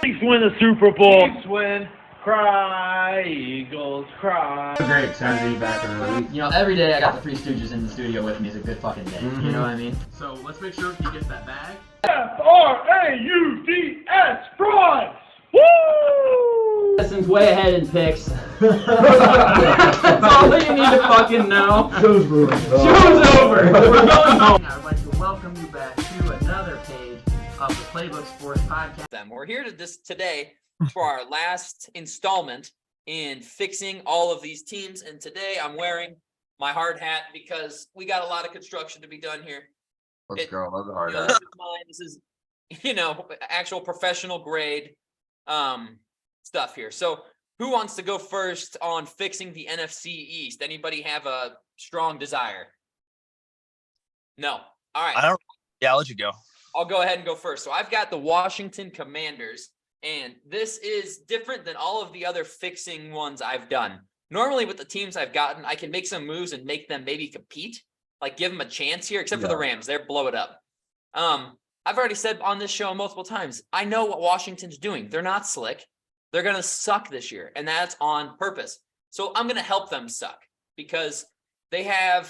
Chiefs win the Super Bowl. Chiefs win. Cry, Eagles, cry. Great, excited to be back in the league. You know, every day I got the Three Stooges in the studio with me is a good fucking day. Mm-hmm. You know what I mean? So let's make sure he gets that bag. F-R-A-U-D-S, fries! Woo! Justin's way ahead in picks. That's all that you need to fucking know. Show's over. Show's over. We're going home. I would like to welcome you back to another page of the Playbook Sports Podcast. We're here today for our last installment in fixing all of these teams. And today I'm wearing my hard hat because we got a lot of construction to be done here. Let's go. Love the hard This hat. is mine. This is, actual professional grade stuff here. So who wants to go first on fixing the NFC East? Anybody have a strong desire? No. All right. I'll let you go. I'll go ahead and go first. So I've got the Washington Commanders, and this is different than all of the other fixing ones I've done. Normally with the teams I've gotten, I can make some moves and make them maybe compete, like give them a chance here, except for the Rams. They're blow it up. I've already said on this show multiple times, I know what Washington's doing. They're not slick. They're going to suck this year, and that's on purpose. So I'm going to help them suck because they're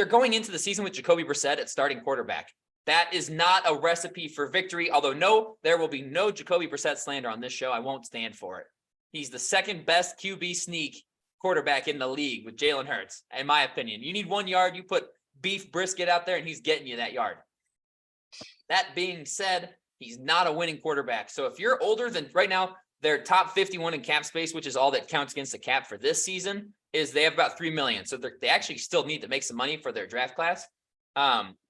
going into the season with Jacoby Brissett at starting quarterback. That is not a recipe for victory, although no, there will be no Jacoby Brissett slander on this show. I won't stand for it. He's the second best QB sneak quarterback in the league with Jalen Hurts, in my opinion. You need 1 yard, you put beef brisket out there, and he's getting you that yard. That being said, he's not a winning quarterback. So if you're older than right now, their top 51 in cap space, which is all that counts against the cap for this season, is they have about $3 million. So they actually still need to make some money for their draft class.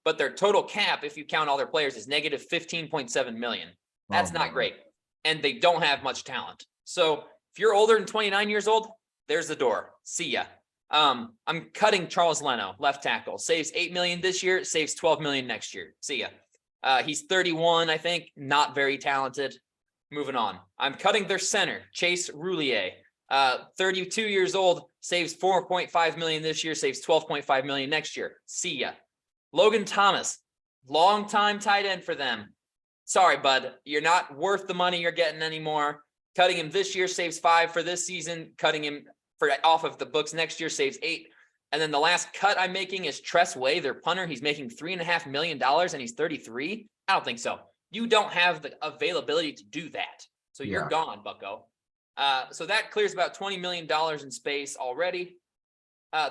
But their total cap, if you count all their players, is negative $15.7 million. That's not great. And they don't have much talent. So if you're older than 29 years old, there's the door. See ya. I'm cutting Charles Leno, left tackle. Saves $8 million this year, saves $12 million next year. See ya. He's 31, I think, not very talented. Moving on. I'm cutting their center, Chase Roulier. 32 years old, saves $4.5 million this year, saves $12.5 million next year. See ya. Logan Thomas, longtime tight end for them. Sorry, bud. You're not worth the money you're getting anymore. Cutting him this year saves $5 for this season. Cutting him off of the books next year saves $8. And then the last cut I'm making is Tress Way, their punter. He's making $3.5 million and he's 33. I don't think so. You don't have the availability to do that. So you're gone, bucko. So that clears about $20 million in space already.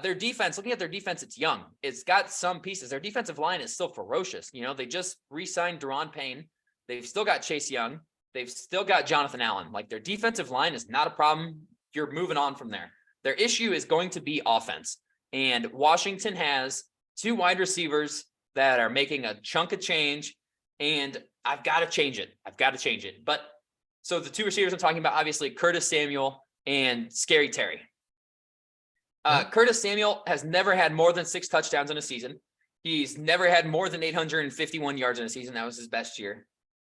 Their defense, looking at their defense, it's young. It's got some pieces. Their defensive line is still ferocious. They just re-signed Daron Payne. They've still got Chase Young. They've still got Jonathan Allen. Like, their defensive line is not a problem. You're moving on from there. Their issue is going to be offense. And Washington has two wide receivers that are making a chunk of change, and I've got to change it. But so the two receivers I'm talking about, obviously, Curtis Samuel and Scary Terry. Curtis Samuel has never had more than 6 touchdowns in a season. He's never had more than 851 yards in a season. That was his best year.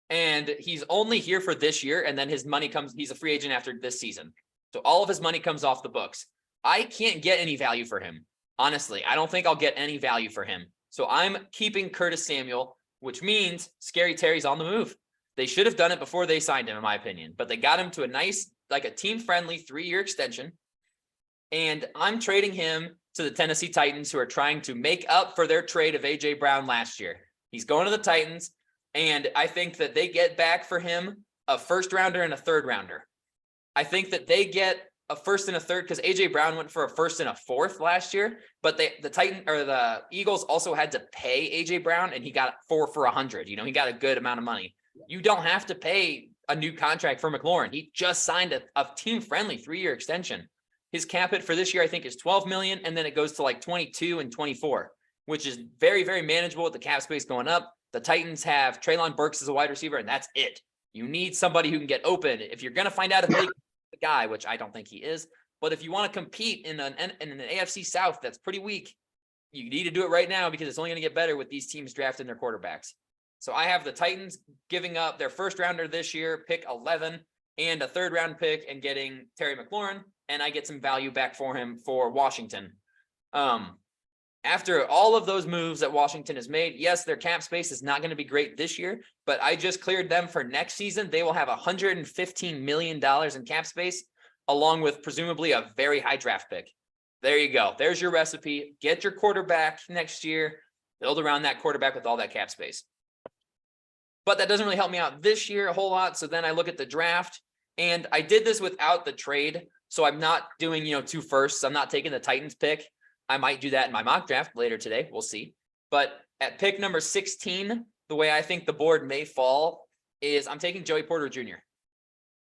And he's only here for this year, and then his money comes, he's a free agent after this season. So all of his money comes off the books. I can't get any value for him. Honestly, I don't think I'll get any value for him. So I'm keeping Curtis Samuel, which means Scary Terry's on the move. They should have done it before they signed him, in my opinion. But they got him to a nice, like a team-friendly 3-year extension. And I'm trading him to the Tennessee Titans, who are trying to make up for their trade of A.J. Brown last year. He's going to the Titans, and I think that they get back for him a first-rounder and a third-rounder. I think that they get a first and a third because A.J. Brown went for a first and a fourth last year, but the Eagles also had to pay A.J. Brown, and he got 4 for $100. He got a good amount of money. You don't have to pay a new contract for McLaurin. He just signed a team-friendly 3-year extension. His cap hit for this year, I think, is $12 million, and then it goes to like 22 and 24, which is very, very manageable with the cap space going up. The Titans have Treylon Burks as a wide receiver, and that's it. You need somebody who can get open. If you're going to find out if Baker's the guy, which I don't think he is, but if you want to compete in an AFC South that's pretty weak, you need to do it right now because it's only going to get better with these teams drafting their quarterbacks. So I have the Titans giving up their first rounder this year, pick 11, and a third round pick, and getting Terry McLaurin, and I get some value back for him for Washington. after all of those moves that Washington has made, yes, their cap space is not going to be great this year, but I just cleared them for next season. They will have $115 million in cap space, along with presumably a very high draft pick. There you go. There's your recipe. Get your quarterback next year. Build around that quarterback with all that cap space. But that doesn't really help me out this year a whole lot. So then I look at the draft, and I did this without the trade. So I'm not doing, 2 firsts. I'm not taking the Titans pick. I might do that in my mock draft later today. We'll see. But at pick number 16, the way I think the board may fall is I'm taking Joey Porter Jr.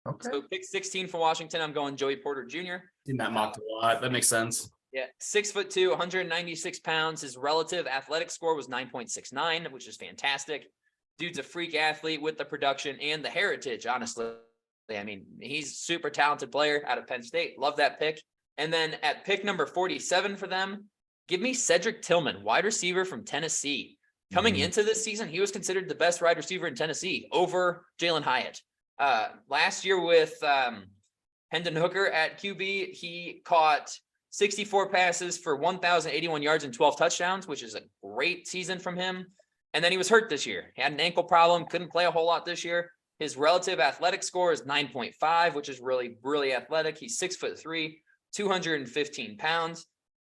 Okay. So pick 16 for Washington, I'm going Joey Porter Jr. Seen that mocked a lot. That makes sense. Yeah, 6'2", 196 pounds. His relative athletic score was 9.69, which is fantastic. Dude's a freak athlete with the production and the heritage, honestly. I mean, he's a super talented player out of Penn State. Love that pick. And then at pick number 47 for them, give me Cedric Tillman, wide receiver from Tennessee. Coming into this season, he was considered the best wide receiver in Tennessee over Jalen Hyatt. Last year with Hendon Hooker at QB, he caught 64 passes for 1,081 yards and 12 touchdowns, which is a great season from him. And then he was hurt this year. He had an ankle problem, couldn't play a whole lot this year. His relative athletic score is 9.5, which is really, really athletic. He's 6'3", 215 pounds.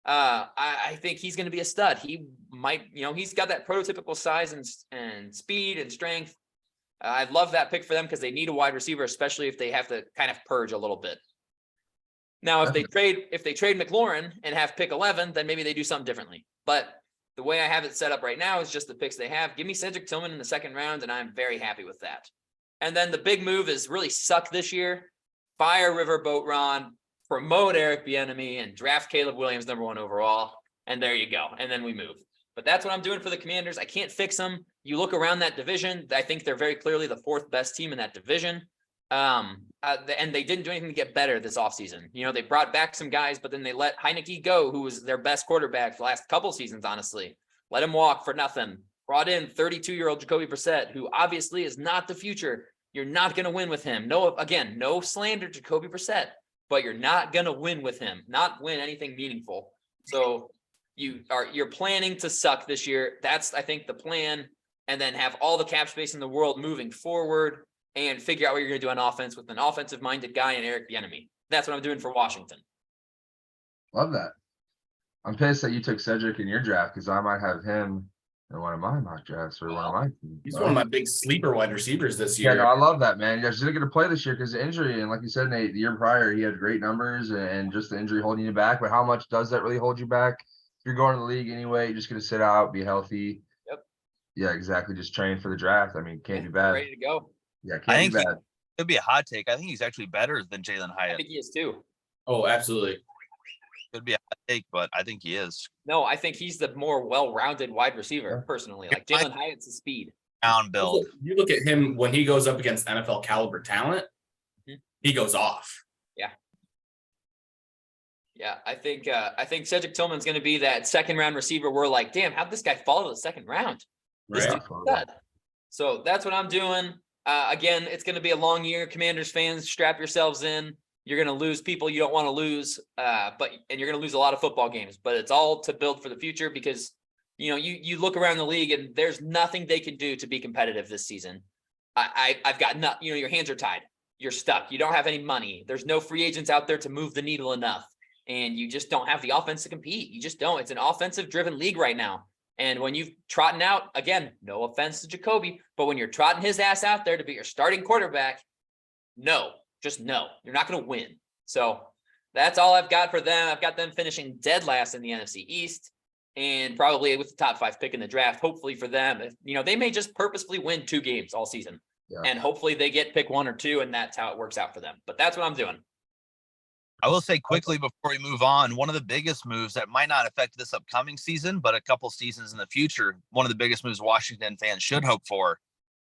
I think he's going to be a stud. He might, he's got that prototypical size and speed and strength. I love that pick for them because they need a wide receiver, especially if they have to kind of purge a little bit. Now, if they trade McLaurin and have pick 11, then maybe they do something differently. But the way I have it set up right now is just the picks they have. Give me Cedric Tillman in the second round, and I'm very happy with that. And then the big move is really suck this year. Fire Riverboat Ron, promote Eric Bieniemy, and draft Caleb Williams #1 overall. And there you go. And then we move. But that's what I'm doing for the Commanders. I can't fix them. You look around that division, I think they're very clearly the 4th best team in that division. And they didn't do anything to get better this offseason. They brought back some guys, but then they let Heineke go, who was their best quarterback the last couple seasons, honestly. Let him walk for nothing. Brought in 32-year-old Jacoby Brissett, who obviously is not the future. You're not going to win with him. No slander to Jacoby Brissett, but you're not going to win with him, not win anything meaningful. So you're planning to suck this year. That's, I think, the plan. And then have all the cap space in the world moving forward and figure out what you're going to do on offense with an offensive-minded guy in Eric Bieniemy. That's what I'm doing for Washington. Love that. I'm pissed that you took Cedric in your draft because I might have him in one of my mock drafts or one of my teams. He's one of my big sleeper wide receivers this year. Yeah, no, I love that, man. He's going to play this year because of injury. And like you said, Nate, the year prior, he had great numbers and just the injury holding you back. But how much does that really hold you back? If you're going to the league anyway, you're just going to sit out, be healthy. Yep. Yeah, exactly. Just train for the draft. I mean, can't be bad. Ready to go. Yeah, I can't think be bad. it'd be a hot take. I think he's actually better than Jalen I Hyatt. think he is too. Oh, absolutely. Could be a hot take, but I think he is. No, I think he's the more well-rounded wide receiver, personally. Like Jalen Hyatt's the speed. Down build. You look at him when he goes up against NFL caliber talent, he goes off. Yeah, I think Cedric Tillman's going to be that second-round receiver. We're like, damn, how'd this guy fall to the second round? This Right. dude's stud. So that's what I'm doing. Again, it's going to be a long year. Commanders fans, strap yourselves in. You're going to lose people you don't want to lose, and you're going to lose a lot of football games. But it's all to build for the future because, you look around the league and there's nothing they can do to be competitive this season. I've got not, your hands are tied. You're stuck. You don't have any money. There's no free agents out there to move the needle enough. And you just don't have the offense to compete. You just don't. It's an offensive-driven league right now. And when you've trotting out, again, no offense to Jacoby, but when you're trotting his ass out there to be your starting quarterback, just no. You're not going to win. So that's all I've got for them. I've got them finishing dead last in the NFC East and probably with the top 5 pick in the draft, hopefully for them. They may just purposefully win 2 games all season. Yeah. And hopefully they get pick 1 or 2, and that's how it works out for them. But that's what I'm doing. I will say quickly before we move on, one of the biggest moves that might not affect this upcoming season, but a couple seasons in the future, one of the biggest moves Washington fans should hope for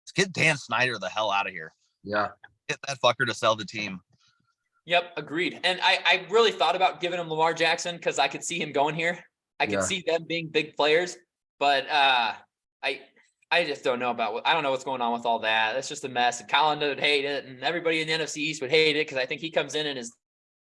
is get Dan Snyder the hell out of here. Yeah. Get that fucker to sell the team. Yep, agreed. And I really thought about giving him Lamar Jackson because I could see him going here. I could see them being big players, but I just don't know I don't know what's going on with all that. It's just a mess. And Colin would hate it, and everybody in the NFC East would hate it because I think he comes in and is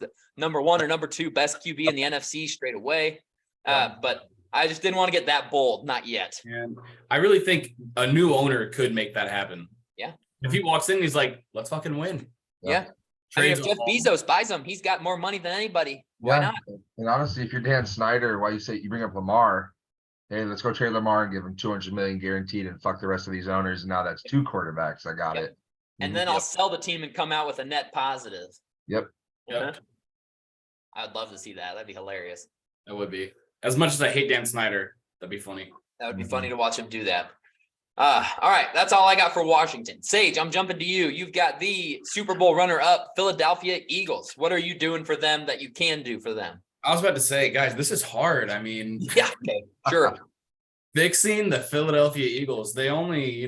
the number 1 or number 2 best QB in the NFC straight away. But I just didn't want to get that bold. Not yet. And I really think a new owner could make that happen. Yeah. If he walks in, he's like, let's fucking win. Yeah. I mean, Trades if Jeff all- Bezos buys him, he's got more money than anybody. Why Yeah. not? And honestly, if you're Dan Snyder, why you bring up Lamar? Hey, let's go trade Lamar and give him 200 million guaranteed and fuck the rest of these owners. And now that's 2 quarterbacks. I got Yep. it. And then I'll sell the team and come out with a net positive. Yep. Yep. I would love to see that. That'd be hilarious. That would be. As much as I hate Dan Snyder, that'd be funny. That would be funny to watch him do that. All right, that's all I got for Washington. Sage, I'm jumping to you. You've got the Super Bowl runner-up, Philadelphia Eagles. What are you doing for them that you can do for them? I was about to say, guys, this is hard. I mean, Yeah, okay, sure. fixing the Philadelphia Eagles, they only,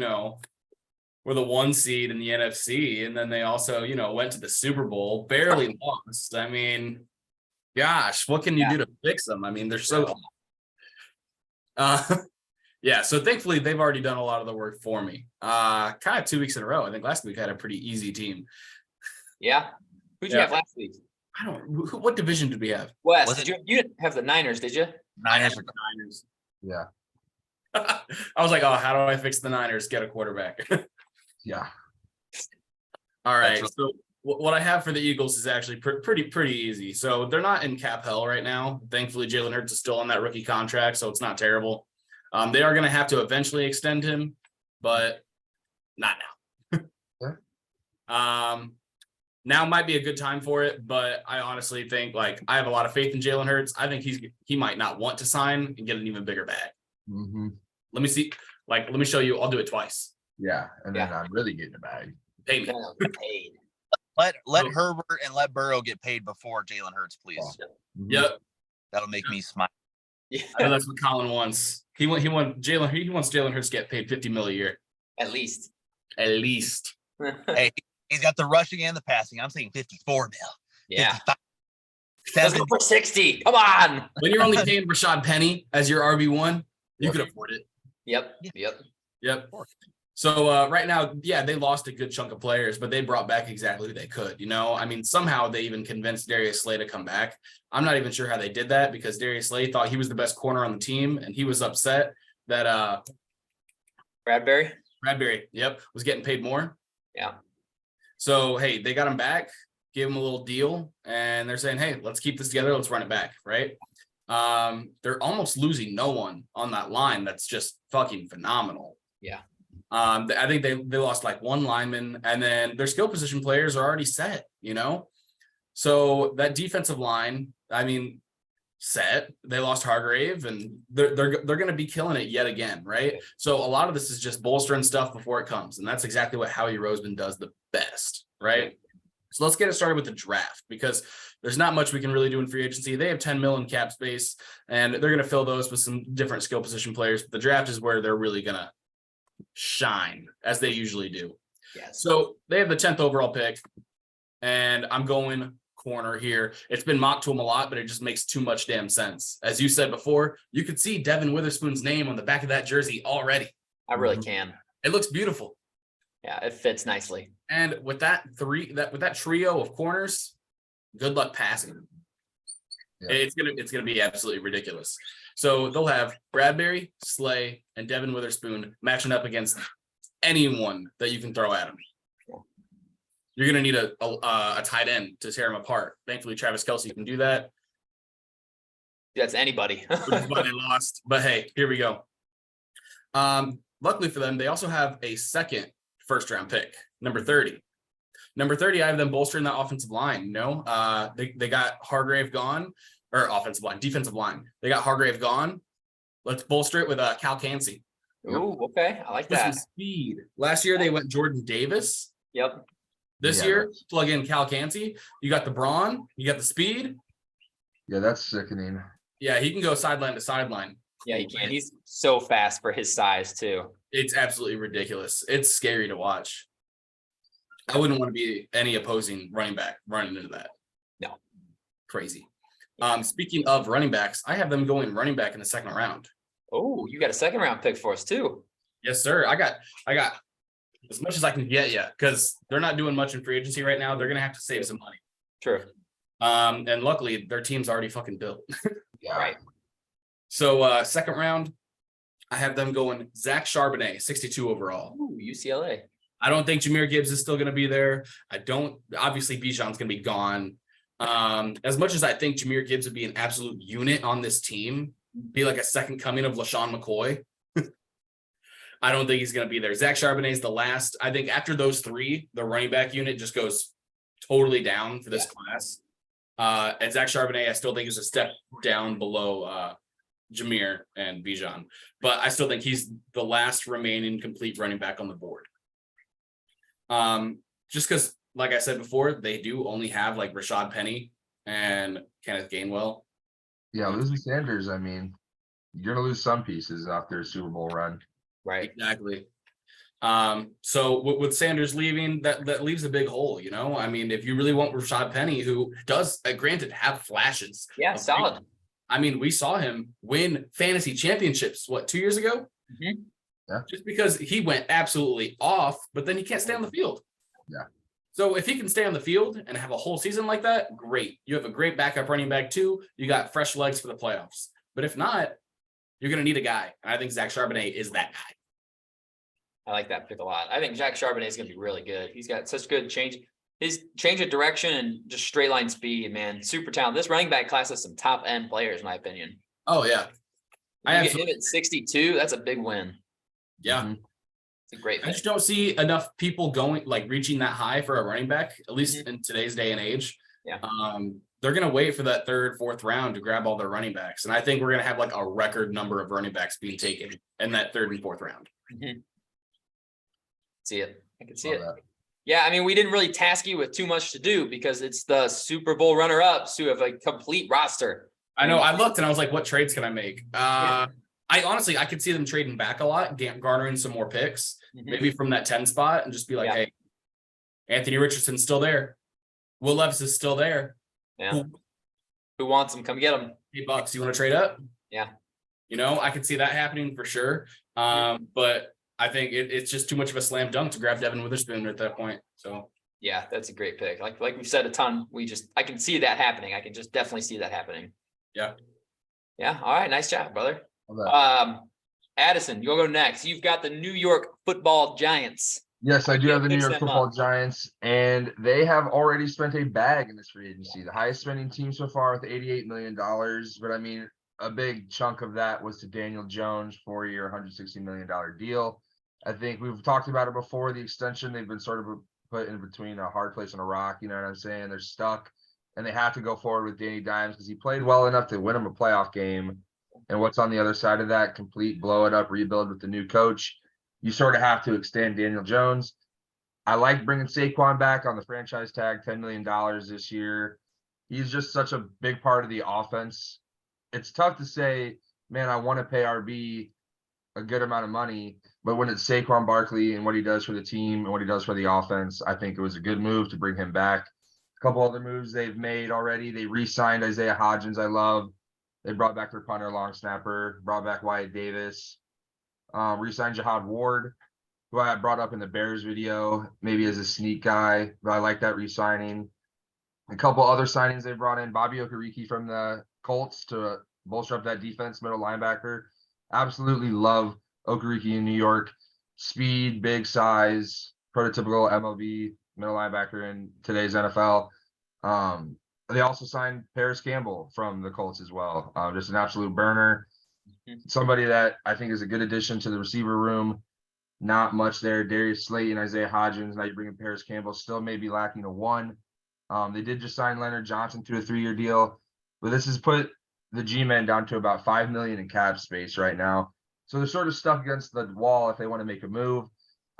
were the 1 seed in the NFC, and then they also, went to the Super Bowl, barely lost. I mean, gosh, what can you do to fix them? I mean, they're so yeah, so thankfully they've already done a lot of the work for me. Kind of 2 weeks in a row. I think last week I had a pretty easy team. Yeah. Who'd you Yeah. have last week? I don't. What division did we have? Wes, Was did you didn't have the Niners, did you? Niners are Niners. Yeah. I was like, oh, how do I fix the Niners? Get a quarterback. Yeah. All right. That's So what I have for the Eagles is actually pretty easy. So they're not in cap hell right now. Thankfully, Jalen Hurts is still on that rookie contract, so it's not terrible. They are going to have to eventually extend him, but not now. Now might be a good time for it, but I honestly think I have a lot of faith in Jalen Hurts. I think he might not want to sign and get an even bigger bag. Mm-hmm. Let me see. Let me show you. I'll do it twice. Yeah. And then I'm really getting a bag. Pay me. Paid. let Herbert and let Burrow get paid before Jalen Hurts, please. Mhm. Yep. That'll make me smile. Yeah, I know that's what Colin wants. He wants Jalen Hurts to get paid $50 million a year. at least. At least. Hey, he's got the rushing and the passing. I'm saying 54 mil. Yeah. 55, Let's go for 60. Come on. When you're only paying Rashad Penny as your RB1, you can afford it. Yep. Yep. So right now, yeah, they lost a good chunk of players, but they brought back exactly who they could. I mean, somehow they even convinced Darius Slay to come back. I'm not even sure how they did that because Darius Slay thought he was the best corner on the team, and he was upset that Bradbury. Bradbury, was getting paid more. Yeah. So hey, they got him back, gave him a little deal, and they're saying, hey, let's keep this together, let's run it back, right? They're almost losing no one on that line. That's just fucking phenomenal. Yeah. I think they lost one lineman, and then their skill position players are already set, So that defensive line, I mean, set. They lost Hargrave, and they're going to be killing it yet again, right? So a lot of this is just bolstering stuff before it comes, and that's exactly what Howie Roseman does the best, right? So let's get it started with the draft, because there's not much we can really do in free agency. They have 10 million cap space, and they're going to fill those with some different skill position players. But the draft is where they're really going to shine, as they usually do. Yes. So they have the 10th overall pick, and I'm going corner here. It's been mocked to him a lot, but it just makes too much damn sense. As you said before, you could see Devin Witherspoon's name on the back of that jersey already. I really can. It looks beautiful. Yeah, it fits nicely. And with that trio of corners, good luck passing. Yeah. It's gonna be absolutely ridiculous. So they'll have Bradbury, Slay, and Devin Witherspoon matching up against anyone that you can throw at them. You're gonna need a tight end to tear them apart. Thankfully, Travis Kelce can do that. That's anybody. Which is why they lost. But hey, here we go. Luckily for them, they also have a second first-round pick, number 30. Number 30, I have them bolstering that offensive line. They got Hargrave gone, or defensive line. They got Hargrave gone. Let's bolster it with Cal Cansey. Ooh, okay. I like With some that. speed. Last year they went Jordan Davis. Yep. This Yeah, year, plug in Cal Cansey. You got the brawn, you got the speed. Yeah, that's sickening. Yeah, he can go sideline to sideline. Yeah, he can. He's so fast for his size too. It's absolutely ridiculous. It's scary to watch. I wouldn't want to be any opposing running back running into that. No. Crazy. Speaking of running backs, I have them going running back in the second round. Oh, you got a second round pick for us too. Yes, sir. I got as much as I can get you, because they're not doing much in free agency right now. They're gonna have to save some money. True. And luckily their team's already fucking built. Yeah. Right. So second round, I have them going Zach Charbonnet, 62 overall. Ooh, UCLA. I don't think Jahmyr Gibbs is still going to be there. Obviously Bijan's going to be gone. As much as I think Jahmyr Gibbs would be an absolute unit on this team, be like a second coming of LaShawn McCoy, I don't think he's going to be there. Zach Charbonnet is the last. I think after those three, the running back unit just goes totally down for this class. And Zach Charbonnet, I still think is a step down below Jahmyr and Bijan, but I still think he's the last remaining complete running back on the board. Just because, like I said before, they do only have like Rashad Penny and Kenneth Gainwell. Yeah, losing Sanders, I mean, you're gonna lose some pieces after a Super Bowl run. Right. Exactly. So with Sanders leaving, that leaves a big hole, you know? I mean, if you really want Rashad Penny, who does, granted, have flashes. Yeah, solid. I mean, we saw him win fantasy championships, 2 years ago? Mhm. Yeah. Just because he went absolutely off, but then he can't stay on the field. Yeah. So if he can stay on the field and have a whole season like that, great. You have a great backup running back too. You got fresh legs for the playoffs. But if not, you're going to need a guy. And I think Zach Charbonnet is that guy. I like that pick a lot. I think Zach Charbonnet is going to be really good. He's got such good change. His change of direction and just straight line speed, man, super talented. This running back class has some top end players, in my opinion. Oh, yeah. You get him at 62, that's a big win. Yeah. Mhm. It's a great I pick. just don't see enough people reaching that high for a running back, at least in today's day and age. Yeah. They're going to wait for that third, fourth round to grab all their running backs. And I think we're going to have like a record number of running backs being taken in that third and fourth round. See it. I can see Love it. that. Yeah, I mean, we didn't really task you with too much to do because it's the Super Bowl runner-ups who have a complete roster. I know. I looked and I was like, what trades can I make? Yeah. I could see them trading back a lot, garnering some more picks, maybe from that 10 spot and just be like, Yeah. hey, Anthony Richardson's still there. Will Levis is still there. Yeah. Who wants them? Come get them. $8, you want to trade up? Yeah. You know, I could see that happening for sure. But I think it's just too much of a slam dunk to grab Devin Witherspoon at that point. So Yeah, that's a great pick. Like we've said a ton. I can see that happening. I can just definitely see that happening. Yeah. Yeah. All right. Nice job, brother. Love that. Addison, you'll go next. You've got the New York Football Giants. Yes, I do have the New Fix York them Football up. Giants, and they have already spent a bag in this free agency. The highest spending team so far with $88 million. But I mean, a big chunk of that was to Daniel Jones, 4-year, $160 million deal. I think we've talked about it before. The extension, they've been sort of put in between a hard place and a rock. You know what I'm saying? They're stuck, and they have to go forward with Danny Dimes because he played well enough to win them a playoff game. And what's on the other side of that? Complete blow it up, rebuild with the new coach. You sort of have to extend Daniel Jones. I like bringing Saquon back on the franchise tag, $10 million this year. He's just such a big part of the offense. It's tough to say, man, I want to pay RB a good amount of money, but when it's Saquon Barkley and what he does for the team and what he does for the offense, I think it was a good move to bring him back. A couple other moves they've made already. They re-signed Isaiah Hodgins, I love. They brought back their punter, long snapper, brought back Wyatt Davis, re-signed Jahad Ward, who I brought up in the Bears video, maybe as a sneak guy, but I like that re-signing. A couple other signings they brought in, Bobby Okereke from the Colts to bolster up that defense, middle linebacker. Absolutely love Okereke in New York. Speed, big size, prototypical MLB middle linebacker in today's NFL. They also signed Paris Campbell from the Colts as well. Just an absolute burner. Somebody that I think is a good addition to the receiver room. Not much there. Darius Slayton, Isaiah Hodgins. Now you bring in Paris Campbell. Still maybe lacking a one. They did just sign Leonard Johnson to a 3-year deal, but this has put the G-men down to about $5 million in cap space right now. So they're sort of stuck against the wall if they want to make a move.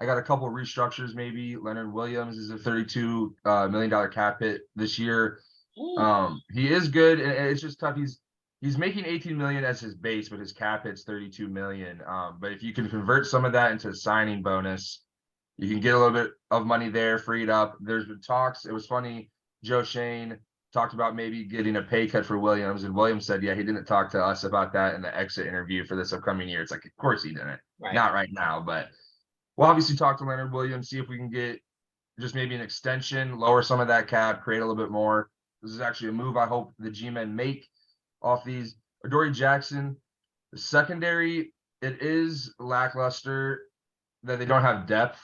I got a couple of restructures maybe. Leonard Williams is a $32 million cap hit this year. He is good, and it's just tough. He's making 18 million as his base, but his cap hit's 32 million. But if you can convert some of that into a signing bonus, you can get a little bit of money there freed up. There's been talks. It was funny. Joe Shane talked about maybe getting a pay cut for Williams, and Williams said, yeah, he didn't talk to us about that in the exit interview for this upcoming year. It's like, of course he didn't. Right. Not right now, but we'll obviously talk to Leonard Williams, see if we can get just maybe an extension, lower some of that cap, create a little bit more. This is actually a move I hope the G-men make off these. Adoree Jackson, The secondary, it is lackluster that they don't have depth.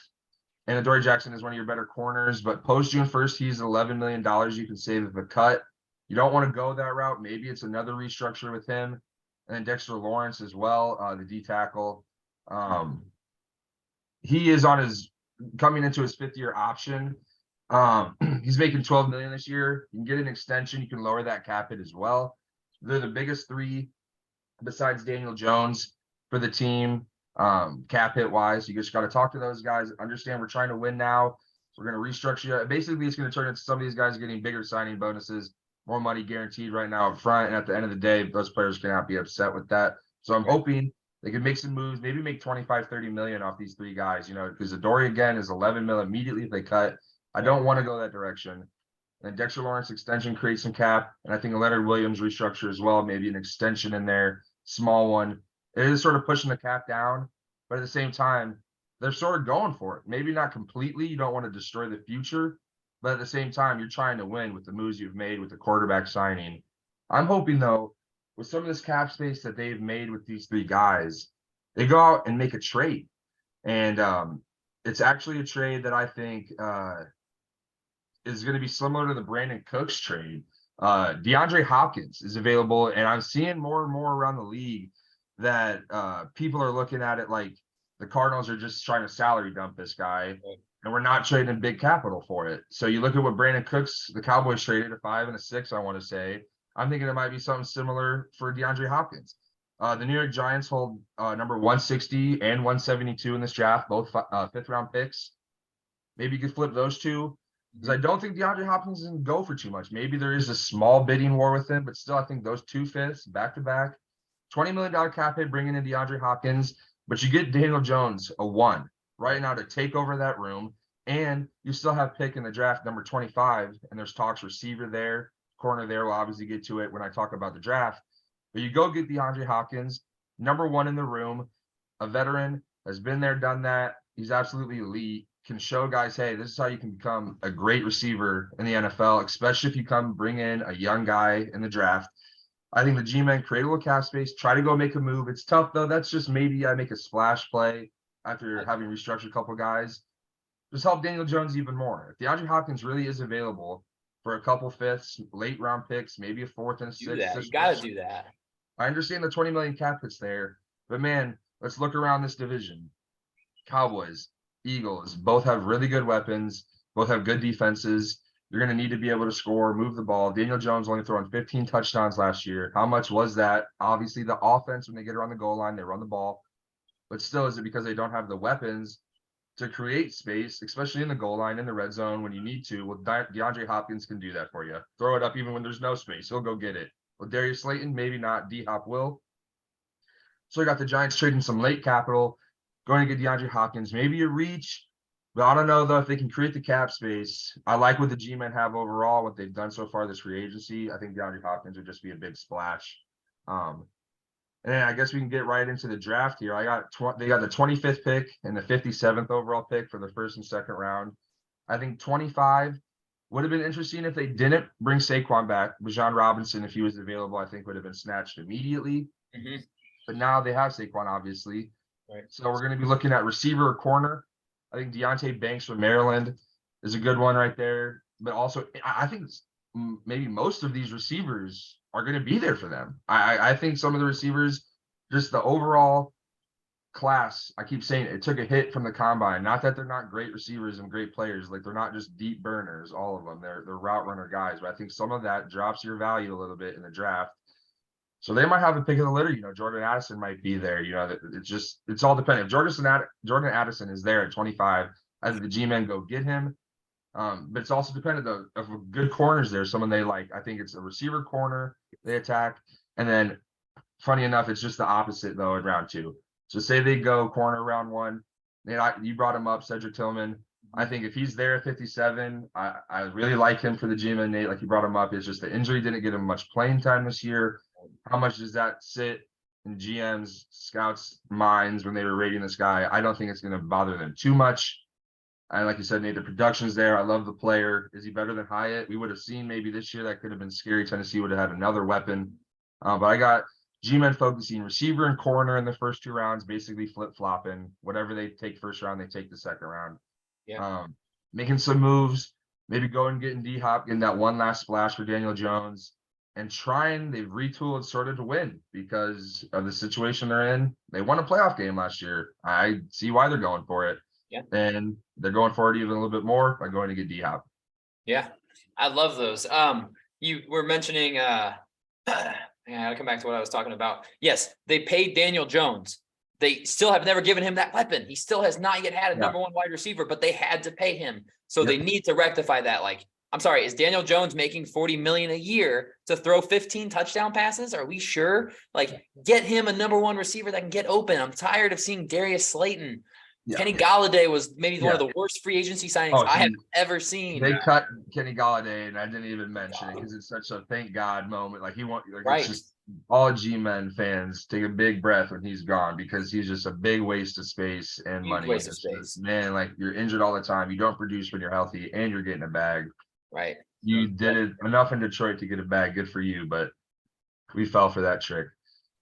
And Adoree Jackson is one of your better corners, but post June 1st, he's $11 million you can save with a cut. You don't want to go that route. Maybe it's another restructure with him. And then Dexter Lawrence as well, the D tackle. He is coming into his 5th-year option. He's making $12 million this year. You can get an extension. You can lower that cap hit as well. They're the biggest 3 besides Daniel Jones for the team. Cap hit wise, you just got to talk to those guys. Understand we're trying to win now. We're going to restructure it. Basically, it's going to turn into some of these guys getting bigger signing bonuses, more money guaranteed right now up front. And at the end of the day, those players cannot be upset with that. So I'm hoping they can make some moves, maybe make 25-30 million off these 3 guys, because Adoree again is 11 mil immediately if they cut. I don't want to go that direction. And Dexter Lawrence extension creates some cap. And I think a Leonard Williams restructure as well, maybe an extension in there, small one. It is sort of pushing the cap down, but at the same time, they're sort of going for it. Maybe not completely. You don't want to destroy the future, but at the same time, you're trying to win with the moves you've made with the quarterback signing. I'm hoping, though, with some of this cap space that they've made with these 3 guys, they go out and make a trade. And it's actually a trade that I think is going to be similar to the Brandon Cooks trade. DeAndre Hopkins is available, and I'm seeing more and more around the league that people are looking at it like the Cardinals are just trying to salary dump this guy, and we're not trading big capital for it. So you look at what Brandon Cooks, the Cowboys traded, a 5 and a 6, I want to say. I'm thinking it might be something similar for DeAndre Hopkins. The New York Giants hold number 160 and 172 in this draft, both 5th-round picks. Maybe you could flip those 2. Because I don't think DeAndre Hopkins is going to go for too much. Maybe there is a small bidding war with him, but still I think those 2 5ths back-to-back. $20 million cap hit bringing in DeAndre Hopkins, but you get Daniel Jones, a 1, right now to take over that room. And you still have pick in the draft number 25, and there's talks receiver there, corner there. We'll obviously get to it when I talk about the draft. But you go get DeAndre Hopkins, number 1 in the room, a veteran, has been there, done that. He's absolutely elite, can show guys, hey, this is how you can become a great receiver in the NFL, especially if you come bring in a young guy in the draft. I think the G-Men create a little cap space, try to go make a move. It's tough, though. That's just maybe I make a splash play after having restructured a couple guys. Just help Daniel Jones even more. If DeAndre Hopkins really is available for a couple 5ths, late round picks, maybe a 4th and a 6th. You got to do that. I understand the 20 million cap hits there, but man, let's look around this division. Cowboys, Eagles, both have really good weapons, both have good defenses. You're going to need to be able to score, move the ball. Daniel Jones only throwing 15 touchdowns last year. How much was that? Obviously, the offense, when they get around the goal line, they run the ball. But still, is it because they don't have the weapons to create space, especially in the goal line, in the red zone when you need to? Well, DeAndre Hopkins can do that for you. Throw it up even when there's no space. He'll go get it. Well, Darius Slayton, maybe not. D-Hop will. So you got the Giants trading some late capital, going to get DeAndre Hopkins. Maybe a reach. But I don't know, though, if they can create the cap space. I like what the G-Men have overall, what they've done so far this free agency. I think DeAndre Hopkins would just be a big splash. And then I guess we can get right into the draft here. They got the 25th pick and the 57th overall pick for the 1st and 2nd round. I think 25 would have been interesting if they didn't bring Saquon back. Bijan Robinson, if he was available, I think would have been snatched immediately. Mm-hmm. But now they have Saquon, obviously. Right. So we're going to be looking at receiver or corner. I think Deontay Banks from Maryland is a good one right there. But also, I think maybe most of these receivers are going to be there for them. I think some of the receivers, just the overall class, I keep saying it took a hit from the combine. Not that they're not great receivers and great players. Like, they're not just deep burners, all of them. They're route runner guys. But I think some of that drops your value a little bit in the draft. So they might have a pick of the litter. Jordan Addison might be there. It's all dependent. If Jordan Addison is there at 25, I think the G-Men go get him. But it's also dependent, though, of good corners there, someone they like. I think it's a receiver corner they attack. And then, funny enough, it's just the opposite, though, in round 2. So say they go corner round 1. You brought him up, Cedric Tillman. I think if he's there at 57, I really like him for the G-Men, Nate. Like, you brought him up. It's just the injury didn't get him much playing time this year. How much does that sit in GMs, scouts' minds when they were rating this guy? I don't think it's going to bother them too much. And like you said, Nate, the production's there. I love the player. Is he better than Hyatt? We would have seen maybe this year that could have been scary. Tennessee would have had another weapon. But I got G-men focusing receiver and corner in the first 2 rounds, basically flip-flopping. Whatever they take first round, they take the second round. Yeah. Making some moves, maybe going and getting D-Hop, getting that one last splash for Daniel Jones, and they've retooled sort of to win because of the situation they're in. They won a playoff game last year. I see why they're going for it. Yeah. And they're going for it even a little bit more by going to get D-Hop. Yeah. I love those. You were mentioning, I'll come back to what I was talking about. Yes, they paid Daniel Jones. They still have never given him that weapon. He still has not yet had a number one wide receiver, but they had to pay him. So they need to rectify that. Like, I'm sorry, is Daniel Jones making $40 million a year to throw 15 touchdown passes? Are we sure? Like, get him a number one receiver that can get open. I'm tired of seeing Darius Slayton. Kenny Galladay was maybe one of the worst free agency signings I have ever seen. They cut Kenny Galladay, and I didn't even mention it because it's such a thank God moment. Like it's just all G-men fans take a big breath when he's gone because he's just a big waste of space and money. Waste of space. Man, like you're injured all the time. You don't produce when you're healthy, and you're getting a bag. Right. You did it enough in Detroit to get a bag. Good for you, but we fell for that trick.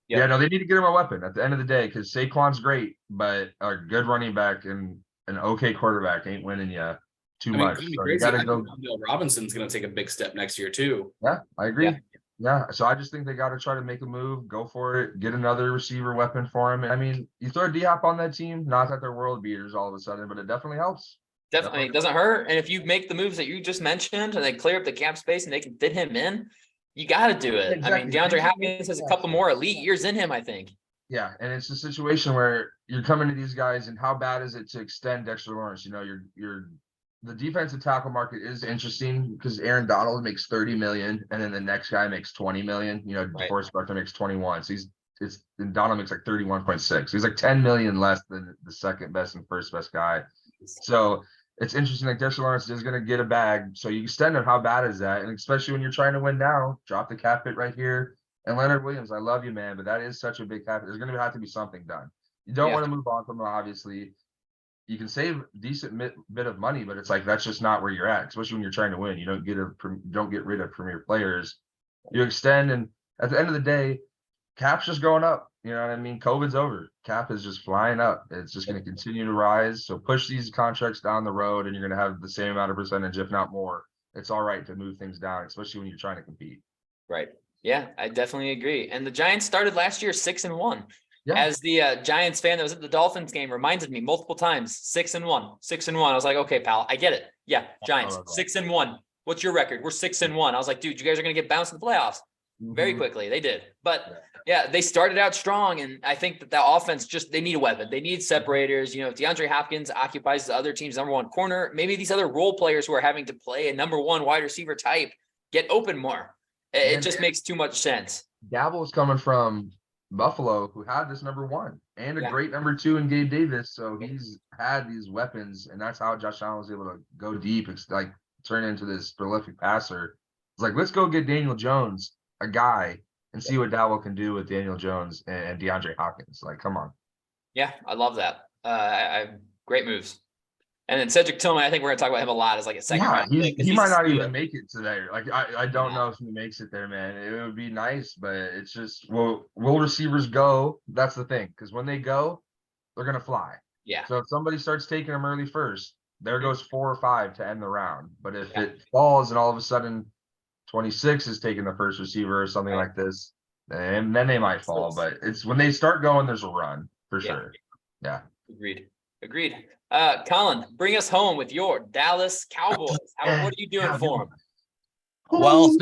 Yep. Yeah, no, they need to get him a weapon at the end of the day because Saquon's great, but a good running back and an okay quarterback ain't winning you too much. So you gotta go. Robinson's going to take a big step next year too. Yeah, I agree. Yeah, so I just think they got to try to make a move, go for it, get another receiver weapon for him. I mean, you throw D-Hop on that team, not that they're world beaters all of a sudden, but it definitely helps. Definitely, it doesn't hurt. And if you make the moves that you just mentioned and they clear up the cap space and they can fit him in, you got to do it. Exactly. I mean, DeAndre Hopkins has a couple more elite years in him, I think. Yeah, and it's a situation where you're coming to these guys, and how bad is it to extend Dexter Lawrence? You know, the defensive tackle market is interesting because Aaron Donald makes $30 million, and then the next guy makes $20 million. You know, DeForest Buckner makes 21, so and Donald makes like 31.6. He's like $10 million less than the second best and first best guy. So it's interesting. Like Dexter Lawrence is going to get a bag, so you extend it. How bad is that? And especially when you're trying to win now, drop the cap hit right here. And Leonard Williams, I love you, man, but that is such a big cap. There's going to have to be something done. You don't want to move on from him, obviously. You can save a decent bit of money, but it's like that's just not where you're at, especially when you're trying to win. You don't get rid of premier players. You extend, and at the end of the day, cap's just going up. You know what I mean? COVID's over. Cap is just flying up. It's just going to continue to rise. So push these contracts down the road, and you're going to have the same amount of percentage, if not more. It's all right to move things down, especially when you're trying to compete. Right. Yeah, I definitely agree. And the Giants started last year 6-1. Yeah. As the Giants fan that was at the Dolphins game reminded me multiple times, 6-1, 6-1. I was like, okay, pal, I get it. Yeah, Giants, 6-1. What's your record? We're 6-1. I was like, dude, you guys are going to get bounced in the playoffs very quickly. They did. But yeah, they started out strong. And I think that offense they need a weapon. They need separators. You know, if DeAndre Hopkins occupies the other team's number one corner, maybe these other role players who are having to play a number one wide receiver type get open more. It just makes too much sense. Dabble's coming from Buffalo, who had this number one and a great number two in Gabe Davis. So he's had these weapons, and that's how Josh Allen was able to go deep. It's like turn into this prolific passer. It's like, let's go get Daniel Jones, a guy, and see what Dabble can do with Daniel Jones and DeAndre Hopkins. Like, come on. Yeah, I love that. Great moves. And then Cedric Tillman, I think we're going to talk about him a lot as like a second round pick. He might not even make it today. Like, I don't know if he makes it there, man. It would be nice, but it's just, will receivers go? That's the thing. Because when they go, they're going to fly. Yeah. So if somebody starts taking them early first, there goes 4 or 5 to end the round. But if it falls and all of a sudden 26 is taking the first receiver or something like this, and then they might fall. But it's when they start going, there's a run for sure. Yeah. Agreed. Colin, bring us home with your Dallas Cowboys. What are you doing for them? Well,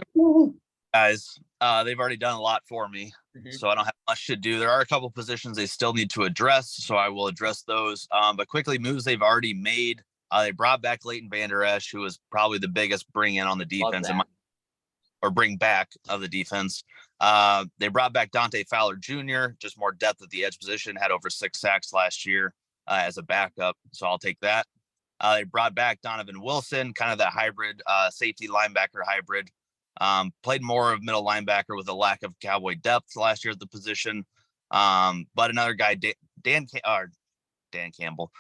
guys, they've already done a lot for me, so I don't have much to do. There are a couple positions they still need to address, so I will address those. But quickly, moves they've already made. They brought back Leighton Vander Esch, who was probably the biggest bring in on the defense, or bring back of the defense. They brought back Dante Fowler Jr., just more depth at the edge position, had over 6 sacks last year. As a backup, so I'll take that. They brought back Donovan Wilson, kind of that hybrid safety linebacker hybrid. Played more of middle linebacker with a lack of Cowboy depth last year at the position. But another guy, Dan Campbell,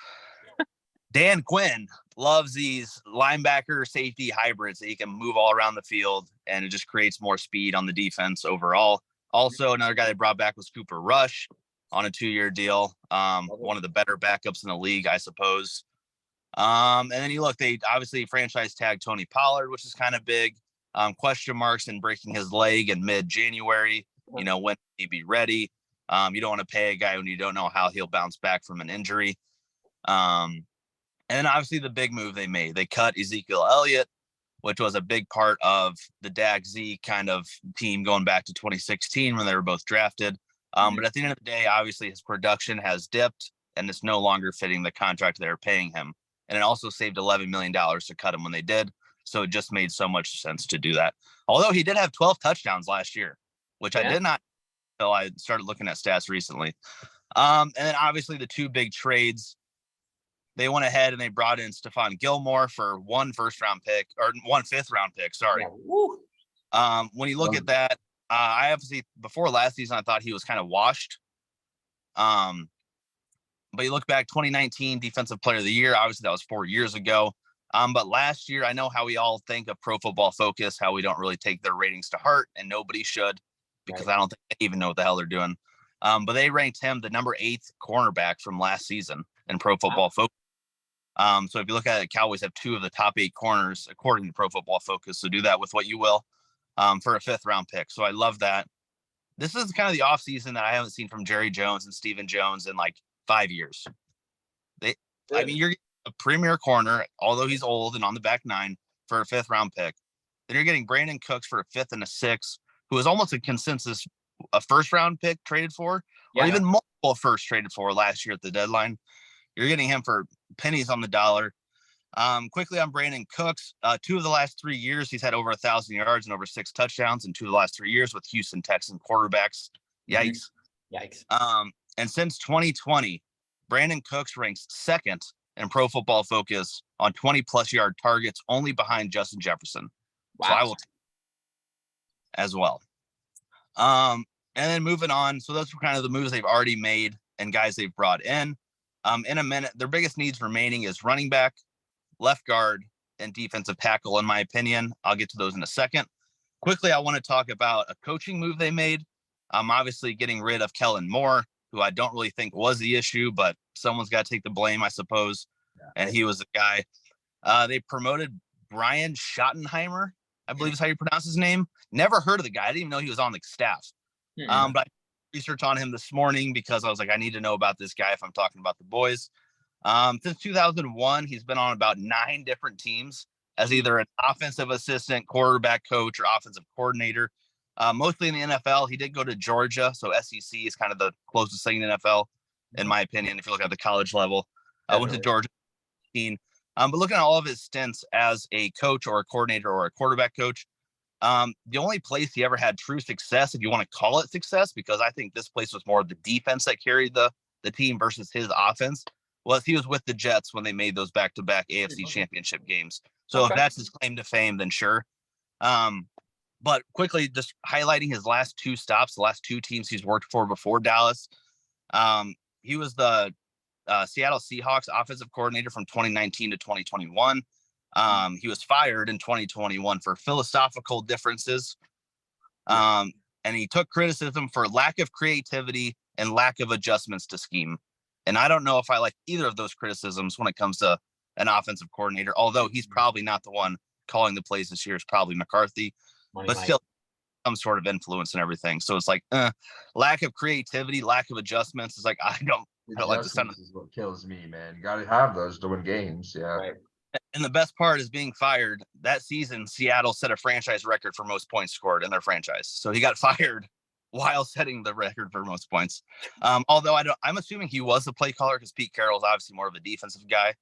Dan Quinn loves these linebacker safety hybrids that he can move all around the field, and it just creates more speed on the defense overall. Also, another guy they brought back was Cooper Rush on a 2-year deal. One of the better backups in the league, I suppose. And then you look, they obviously franchise tagged Tony Pollard, which is kind of big. Question marks in breaking his leg in mid-January. When will he be ready? You don't want to pay a guy when you don't know how he'll bounce back from an injury. And then obviously the big move they made, they cut Ezekiel Elliott, which was a big part of the Dak Z kind of team going back to 2016 when they were both drafted. But at the end of the day, obviously his production has dipped and it's no longer fitting the contract they're paying him. And it also saved $11 million to cut him when they did. So it just made so much sense to do that. Although he did have 12 touchdowns last year, which I did not until I started looking at stats recently. And then obviously the two big trades, they went ahead and they brought in Stephon Gilmore for 1 first-round pick, or 1 fifth-round pick. Sorry. When you look at that, I obviously before last season I thought he was kind of washed. But you look back, 2019 Defensive Player of the Year. Obviously that was 4 years ago. But last year, I know how we all think of Pro Football Focus, how we don't really take their ratings to heart, and nobody should, because I don't think they even know what the hell they're doing. But they ranked him the number 8th cornerback from last season in Pro Football Focus. So if you look at it, Cowboys have 2 of the top 8 corners according to Pro Football Focus. So do that with what you will for a 5th-round pick. So I love that. This is kind of the offseason that I haven't seen from Jerry Jones and Stephen Jones in like 5 years. You're a premier corner, although he's old and on the back 9 for a 5th-round pick. Then you're getting Brandon Cooks for a 5th and a 6th, who is almost a consensus a 1st-round pick traded for, or even multiple first traded for last year at the deadline. You're getting him for pennies on the dollar. Quickly on Brandon Cooks, 2 of the last 3 years, he's had over 1,000 yards and over 6 touchdowns in 2 of the last 3 years with Houston Texans quarterbacks. Yikes. And since 2020, Brandon Cooks ranks 2nd in Pro Football Focus on 20-plus yard targets, only behind Justin Jefferson. So I will take as well. And then moving on, so those were kind of the moves they've already made and guys they've brought in. In a minute, their biggest needs remaining is running back, left guard, and defensive tackle, in my opinion. I'll get to those in a second. Quickly, I want to talk about a coaching move they made. Obviously getting rid of Kellen Moore, who I don't really think was the issue, but someone's got to take the blame, I suppose. And he was the guy. They promoted Brian Schottenheimer, I believe is how you pronounce his name. Never heard of the guy. I didn't even know he was on the staff. But I did research on him this morning because I was like, I need to know about this guy if I'm talking about the boys. Since 2001, he's been on about 9 different teams as either an offensive assistant, quarterback coach, or offensive coordinator. Mostly in the NFL. He did go to Georgia, so SEC is kind of the closest thing to NFL, in my opinion, if you look at the college level. I went to Georgia. But looking at all of his stints as a coach or a coordinator or a quarterback coach, the only place he ever had true success, if you want to call it success, because I think this place was more of the defense that carried the team versus his offense, was he was with the Jets when they made those back-to-back AFC championship games. So if that's his claim to fame, then sure. But quickly, just highlighting his last 2 stops, the last 2 teams he's worked for before Dallas. He was the Seattle Seahawks offensive coordinator from 2019 to 2021. He was fired in 2021 for philosophical differences. And he took criticism for lack of creativity and lack of adjustments to scheme. And I don't know if I like either of those criticisms when it comes to an offensive coordinator, although he's probably not the one calling the plays this year. It's probably McCarthy, but still some sort of influence and everything. So it's like lack of creativity, lack of adjustments. It's like, I don't like the sound of is what kills me, man. You got to have those to win games. Yeah. Right. And the best part is being fired. That season, Seattle set a franchise record for most points scored in their franchise. So he got fired while setting the record for most points. Although I'm assuming he was the play caller because Pete Carroll's obviously more of a defensive guy.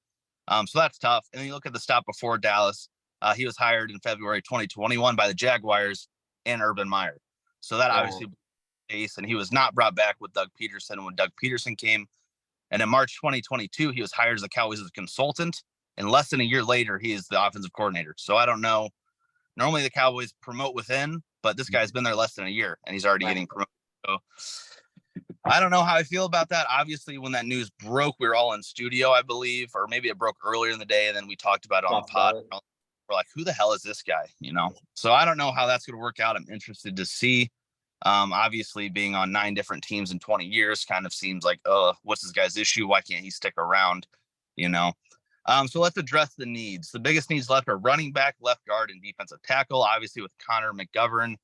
So that's tough. And then you look at the stop before Dallas. He was hired in February 2021 by the Jaguars and Urban Meyer. So that obviously was the case. And he was not brought back with Doug Peterson when Doug Peterson came. And in March 2022, he was hired as the Cowboys as a consultant. And less than a year later, he is the offensive coordinator. So I don't know. Normally the Cowboys promote within, but this guy's been there less than a year and he's already getting promoted. So I don't know how I feel about that. Obviously, when that news broke, we were all in studio, I believe, or maybe it broke earlier in the day. And then we talked about it on the pod. We're like, who the hell is this guy? So I don't know how that's going to work out. I'm interested to see. Obviously being on 9 different teams in 20 years kind of seems like, oh, what's this guy's issue? Why can't he stick around? You know? So let's address the needs. The biggest needs left are running back, left guard, and defensive tackle. Obviously with Connor McGovern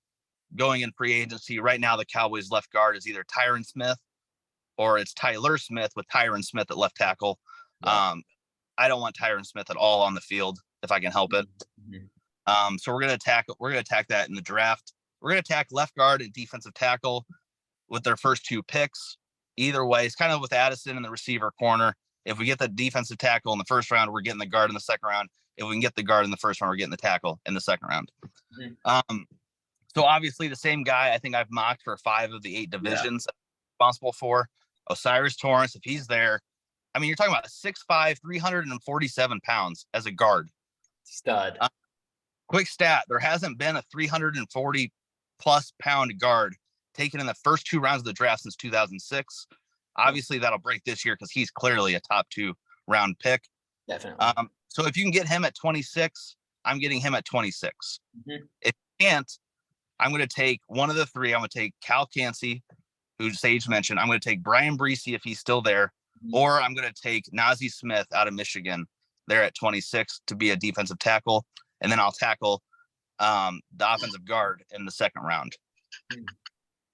going in free agency right now, the Cowboys left guard is either Tyron Smith or it's Tyler Smith with Tyron Smith at left tackle. Yeah. I don't want Tyron Smith at all on the field if I can help it. So we're gonna attack that in the draft. We're gonna attack left guard and defensive tackle with their first 2 picks. Either way, it's kind of with Addison in the receiver corner. If we get the defensive tackle in the first round, we're getting the guard in the second round. If we can get the guard in the first round, we're getting the tackle in the second round. So obviously the same guy I think I've mocked for 5 of the 8 divisions responsible for Osiris Torrance. If he's there, I mean, you're talking about 6'5", 347 pounds as a guard. Stud. Quick stat: there hasn't been a 340 plus pound guard taken in the first 2 rounds of the draft since 2006. Obviously that'll break this year because he's clearly a top 2 round pick. Definitely. So if you can get him at 26, I'm getting him at 26. If you can't, I'm going to take one of the 3. I'm going to take Cal Cansey, who Sage mentioned. I'm going to take Brian Breesy if he's still there, or I'm going to take Nazi Smith out of Michigan there at 26 to be a defensive tackle. And then I'll tackle the offensive guard in the second round.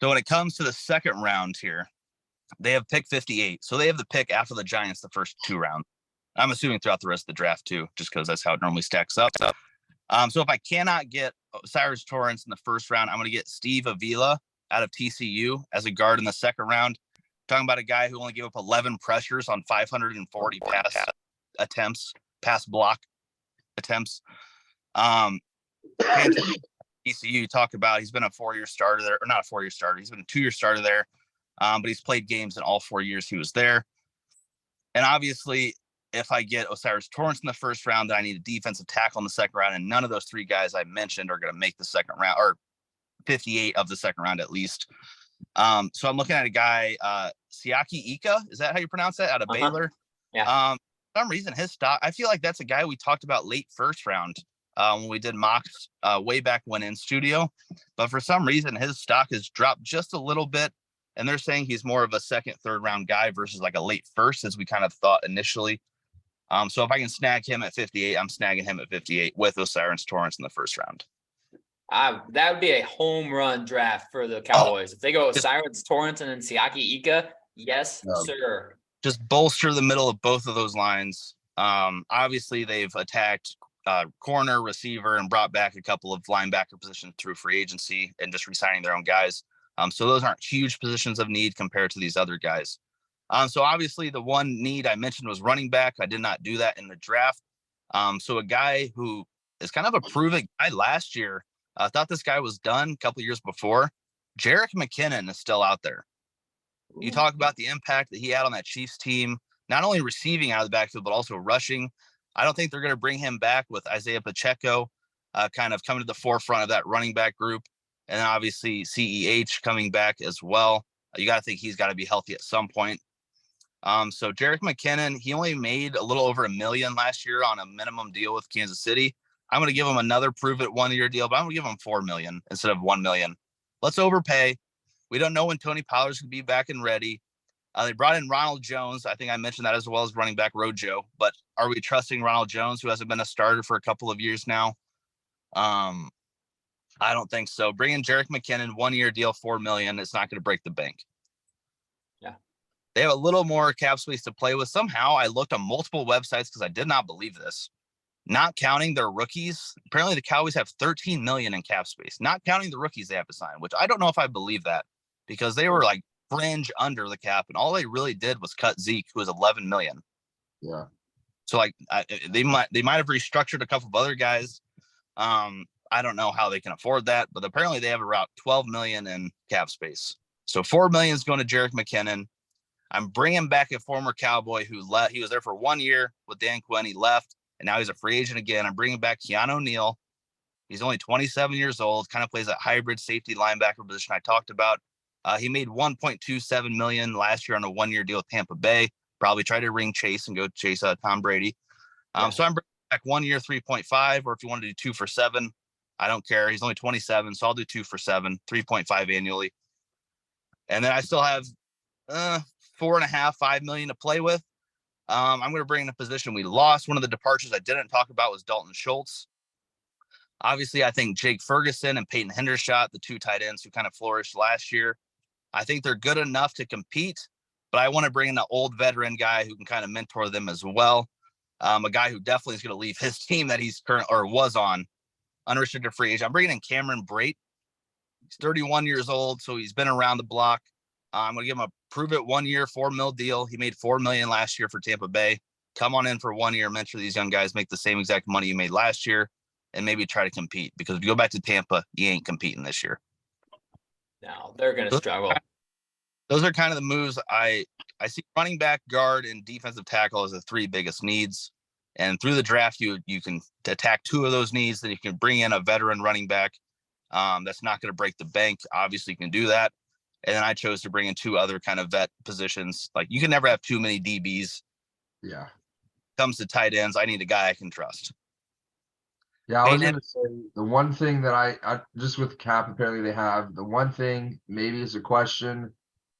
So when it comes to the second round here, they have pick 58. So they have the pick after the Giants the first 2 rounds. I'm assuming throughout the rest of the draft too, just because that's how it normally stacks up. So if I cannot get Cyrus Torrance in the first round, I'm going to get Steve Avila out of TCU as a guard in the second round. Talking about a guy who only gave up 11 pressures on 540 pass block attempts. TCU, talk about he's been a 4-year starter there, or not a 4-year starter. He's been a 2-year starter there, but he's played games in all 4 years he was there. And obviously, if I get Osiris Torrance in the first round, then I need a defensive tackle in the second round, and none of those 3 guys I mentioned are going to make the second round, or 58 of the second round at least. So I'm looking at a guy, Siaki Ika. Is that how you pronounce that? Out of Baylor. Yeah. For some reason, his stock, I feel like that's a guy we talked about late first round when we did mocks way back when in studio. But for some reason, his stock has dropped just a little bit. And they're saying he's more of a second, third round guy versus like a late first, as we kind of thought initially. So if I can snag him at 58, I'm snagging him at 58 with Osiris Torrance in the first round. That would be a home run draft for the Cowboys. If they go with Cyrus Torrance and then Siaki Ika, yes, sir. Just bolster the middle of both of those lines. Obviously, they've attacked corner, receiver, and brought back a couple of linebacker positions through free agency and just re-signing their own guys. So those aren't huge positions of need compared to these other guys. So obviously, the one need I mentioned was running back. I did not do that in the draft. So a guy who is kind of a proven guy last year, I thought this guy was done a couple of years before. Jerick McKinnon is still out there. You talk about the impact that he had on that Chiefs team, not only receiving out of the backfield, but also rushing. I don't think they're going to bring him back with Isaiah Pacheco kind of coming to the forefront of that running back group. And then obviously CEH coming back as well. You got to think he's got to be healthy at some point. So Jerick McKinnon, he only made a little over $1 million last year on a minimum deal with Kansas City. I'm going to give him another prove it 1-year deal, but I'm going to give him $4 million instead of $1 million. Let's overpay. We don't know when Tony Pollard's going to be back and ready. They brought in Ronald Jones. I think I mentioned that as well as running back Rojo. But are we trusting Ronald Jones, who hasn't been a starter for a couple of years now? I don't think so. Bring in Jerick McKinnon, 1-year deal, $4 million. It's not going to break the bank. Yeah. They have a little more cap space to play with. Somehow I looked on multiple websites because I did not believe this. Not counting their rookies. Apparently the Cowboys have $13 million in cap space, not counting the rookies they have to sign, which I don't know if I believe that because they were like fringe under the cap. And all they really did was cut Zeke, who was $11 million. Yeah. So like they might have restructured a couple of other guys. I don't know how they can afford that, but apparently they have around $12 million in cap space. So $4 million is going to Jerick McKinnon. I'm bringing back a former Cowboy who left. He was there for 1 year with Dan Quinn. He left, and now he's a free agent again. I'm bringing back Keanu Neal. He's only 27 years old, kind of plays that hybrid safety linebacker position I talked about. He made $1.27 million last year on a 1-year deal with Tampa Bay. Probably try to ring Chase and go chase Tom Brady. So I'm bringing back 1 year, 3.5, or if you want to do 2 for $7, I don't care. He's only 27, so I'll do 2 for 7, 3.5 annually. And then I still have 4.5, 5 million to play with. I'm going to bring in a position we lost. One of the departures I didn't talk about was Dalton Schultz. Obviously, I think Jake Ferguson and Peyton Hendershot, the 2 tight ends who kind of flourished last year, I think they're good enough to compete, but I want to bring in an old veteran guy who can kind of mentor them as well. A guy who definitely is going to leave his team that he's current or was on unrestricted free agent. I'm bringing in Cameron Brate. He's 31 years old, so he's been around the block. I'm going to give him a prove it 1 year, $4 million deal. He made $4 million last year for Tampa Bay. Come on in for 1 year, mentor these young guys, make the same exact money you made last year, and maybe try to compete. Because if you go back to Tampa, you ain't competing this year. No, they're going to struggle. Those are kind of the moves I see. Running back, guard, and defensive tackle as the 3 biggest needs. And through the draft, you can attack 2 of those needs. Then you can bring in a veteran running back that's not going to break the bank. Obviously, you can do that. And then I chose to bring in 2 other kind of vet positions. Like, you can never have too many DBs. Yeah. Comes to tight ends, I need a guy I can trust. Yeah, I was going to say the one thing that I just with cap, apparently they have the one thing maybe is a question.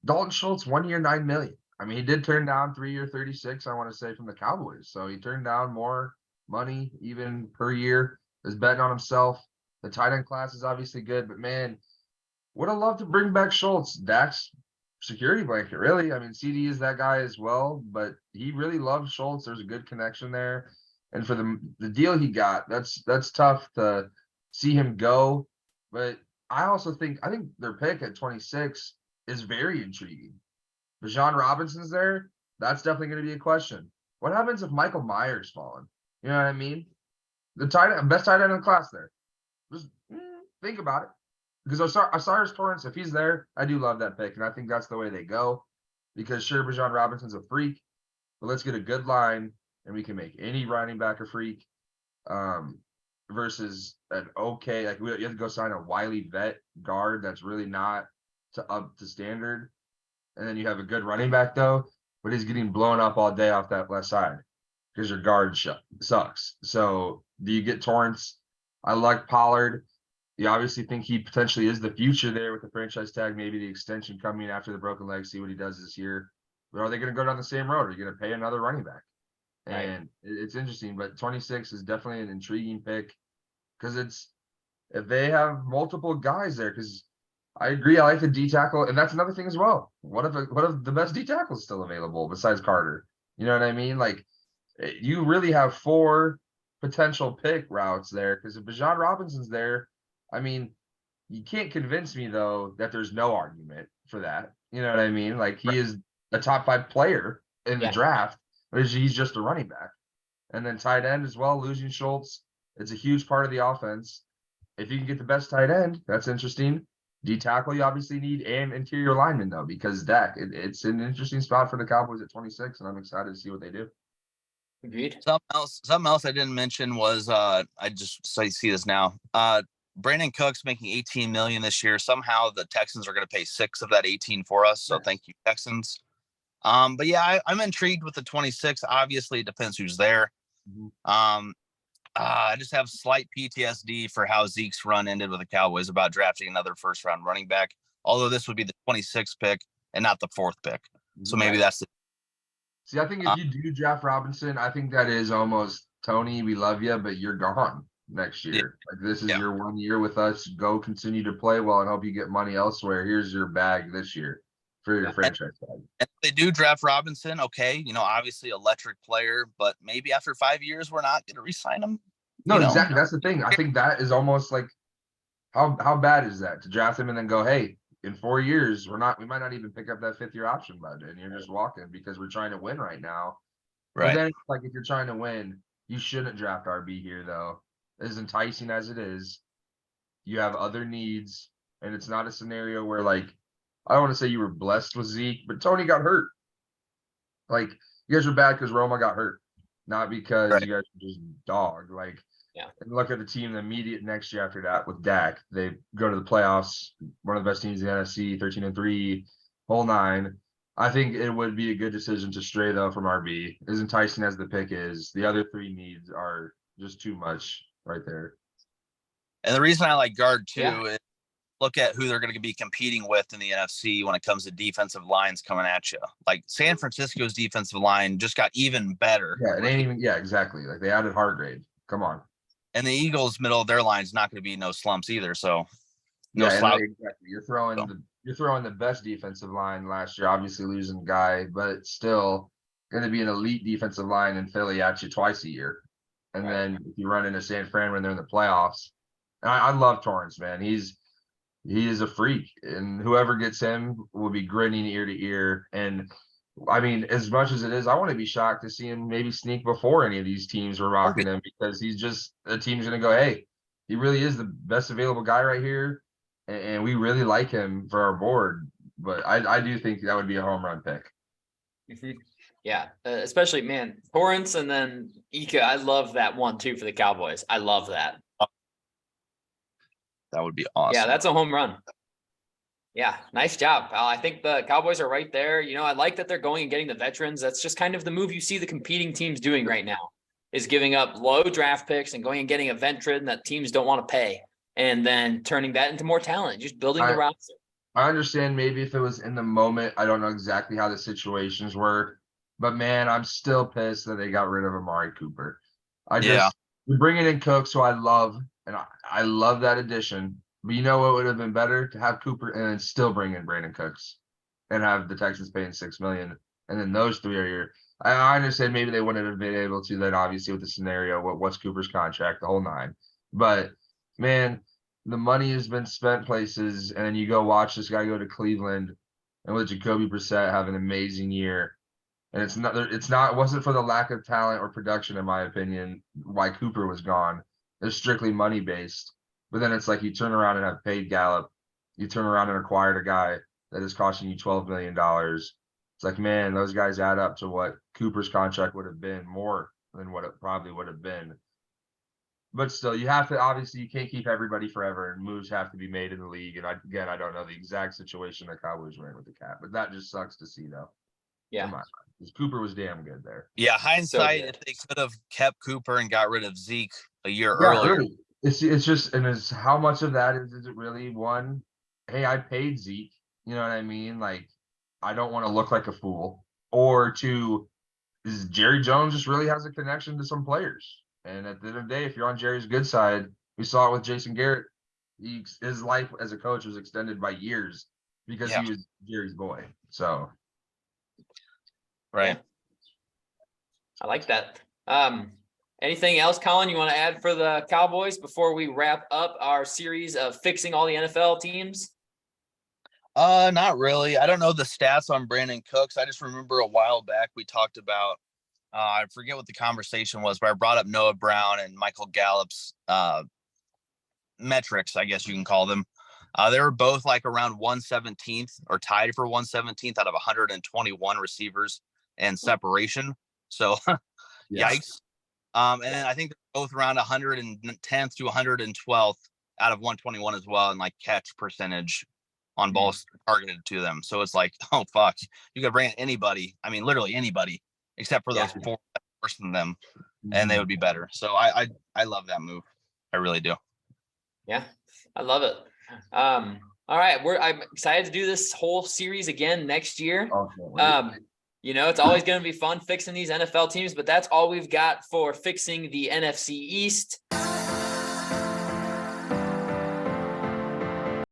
Dalton Schultz, 1 year, $9 million. I mean, he did turn down 3 year, 36, I want to say, from the Cowboys. So he turned down more money even per year, is betting on himself. The tight end class is obviously good, but man, would have loved to bring back Schultz. Dak's security blanket, really. I mean, CD is that guy as well, but he really loves Schultz. There's a good connection there. And for the deal he got, that's tough to see him go. But I think their pick at 26 is very intriguing. Bijan Robinson's there. That's definitely going to be a question. What happens if Michael Myers fallen? You know what I mean? The best tight end in the class there. Just think about it. Because Osiris Torrance, if he's there, I do love that pick. And I think that's the way they go. Because sure, Bijan Robinson's a freak, but let's get a good line and we can make any running back a freak. Versus an okay, like you have to go sign a wily vet guard that's really not up to standard. And then you have a good running back though, but he's getting blown up all day off that left side because your guard sucks. So do you get Torrance? I like Pollard. You obviously think he potentially is the future there with the franchise tag, maybe the extension coming after the broken leg, see what he does this year. But are they going to go down the same road? Are you going to pay another running back? And it's interesting, but 26 is definitely an intriguing pick because if they have multiple guys there, because I agree, I like the D tackle, and that's another thing as well. What if the best D tackle is still available besides Carter? You know what I mean? Like, you really have 4 potential pick routes there because if Bijan Robinson's there, I mean, you can't convince me though that there's no argument for that. You know what I mean? Like, he is a top 5 player in the draft, but he's just a running back. And then tight end as well, losing Schultz, it's a huge part of the offense. If you can get the best tight end, that's interesting. D tackle you obviously need, and interior lineman though, because Dak, it's an interesting spot for the Cowboys at 26, and I'm excited to see what they do. Agreed. Something else I didn't mention was I just see this now. Brandon Cooks making 18 million this year. Somehow the Texans are going to pay 6 of that 18 for us. So thank you, Texans. But yeah, I'm intrigued with the 26. Obviously, it depends who's there. I just have slight PTSD for how Zeke's run ended with the Cowboys about drafting another first-round running back. Although this would be the 26th pick and not the 4th pick, so maybe that's the. See, I think if you do draft Robinson, I think that is almost Tony. We love you, but you're gone next year. Yeah. Like, this is your 1 year with us. Go continue to play well and hope you get money elsewhere. Here's your bag this year for your franchise tag. And if they do draft Robinson, okay, obviously electric player, but maybe after 5 years, we're not going to re-sign him. No, exactly. That's the thing. I think that is almost like, how bad is that to draft him and then go, hey, in 4 years, we might not even pick up that 5th year option, bud, and you're just walking because we're trying to win right now. Right. But then, like, if you're trying to win, you shouldn't draft RB here, though. As enticing as it is, you have other needs, and it's not a scenario where, like, I don't want to say you were blessed with Zeke, but Tony got hurt. Like, you guys were bad because Roma got hurt, not because you guys were just dog. Like, and look at the team the immediate next year after that with Dak. They go to the playoffs, one of the best teams in the NFC, 13-3, whole 9. I think it would be a good decision to stray, though, from RB. As enticing as the pick is, the other 3 needs are just too much right there. And the reason I like guard too Yeah. is look at who they're going to be competing with in the NFC when it comes to defensive lines coming at you. Like San Francisco's defensive line just got even better. Yeah, it ain't even. Yeah, exactly. Like they added Hargrave. Come on. And the Eagles' middle of their line is not going to be no slumps either. So no Yeah, and slouch. exactly. You're throwing the best defensive line last year. Obviously losing Guy, but it's still going to be an elite defensive line in Philly at you twice a year. And Right. then if you run into San Fran when they're in the playoffs, and I love Torrance, man. He is a freak, and whoever gets him will be grinning ear to ear. And I mean, as much as it is, I want to be shocked to see him maybe sneak before any of these teams were rocking him, because he's just a team's going to go, hey, he really is the best available guy right here, and we really like him for our board. But I do think that would be a home run pick. Mhm. Yeah, especially man, Torrance and then Ika. I love that one too for the Cowboys. I love that. That would be awesome. Yeah, that's a home run. Yeah, nice job, pal. I think the Cowboys are right there. You know, I like that they're going and getting the veterans. That's just kind of the move you see the competing teams doing right now, is giving up low draft picks and going and getting a veteran that teams don't want to pay, and then turning that into more talent, just building the roster. I understand maybe if it was in the moment. I don't know exactly how the situations were, but man, I'm still pissed that they got rid of Amari Cooper. We're bringing in Cook, so I love that addition. But you know what would have been better? To have Cooper and then still bring in Brandon Cooks and have the Texans paying $6 million. And then those three are your. I understand maybe they wouldn't have been able to then, obviously, with the scenario, what's Cooper's contract, the whole nine. But man, the money has been spent places, and then you go watch this guy go to Cleveland and with Jacoby Brissett have an amazing year. And it wasn't for the lack of talent or production, in my opinion, why Cooper was gone. It's strictly money based. But then it's like you turn around and have paid Gallup. You turn around and acquired a guy that is costing you $12 million. It's like, man, those guys add up to what Cooper's contract would have been, more than what it probably would have been. But still, you have to, obviously, you can't keep everybody forever, and moves have to be made in the league. And I don't know the exact situation that Cowboys were in with the cap, but that just sucks to see, though. Yeah. Because Cooper was damn good there. Yeah, hindsight, good. if they could have kept Cooper and got rid of Zeke a year earlier. Really. It's just, and it's how much of that is it really one? Hey, I paid Zeke. You know what I mean? Like, I don't want to look like a fool. Or two, is Jerry Jones just really has a connection to some players. And at the end of the day, if you're on Jerry's good side, we saw it with Jason Garrett. His life as a coach was extended by years because he was Jerry's boy. So, right. Yeah. I like that. Anything else, Colin, you want to add for the Cowboys before we wrap up our series of fixing all the NFL teams? Not really. I don't know the stats on Brandon Cooks. I just remember a while back we talked about, I forget what the conversation was, but I brought up Noah Brown and Michael Gallup's metrics, I guess you can call them. They were both like around 117th or tied for 117th out of 121 receivers and separation. So yikes. And then I think they're both around 110th to 112th out of 121 as well, and like catch percentage on balls targeted to them. So it's like, oh fuck, you could bring in anybody. I mean, literally anybody, except for those four worse than them, and they would be better. So I love that move. I really do. Yeah, I love it. All right, I'm excited to do this whole series again next year. You know, it's always going to be fun fixing these NFL teams, but that's all we've got for fixing the NFC East.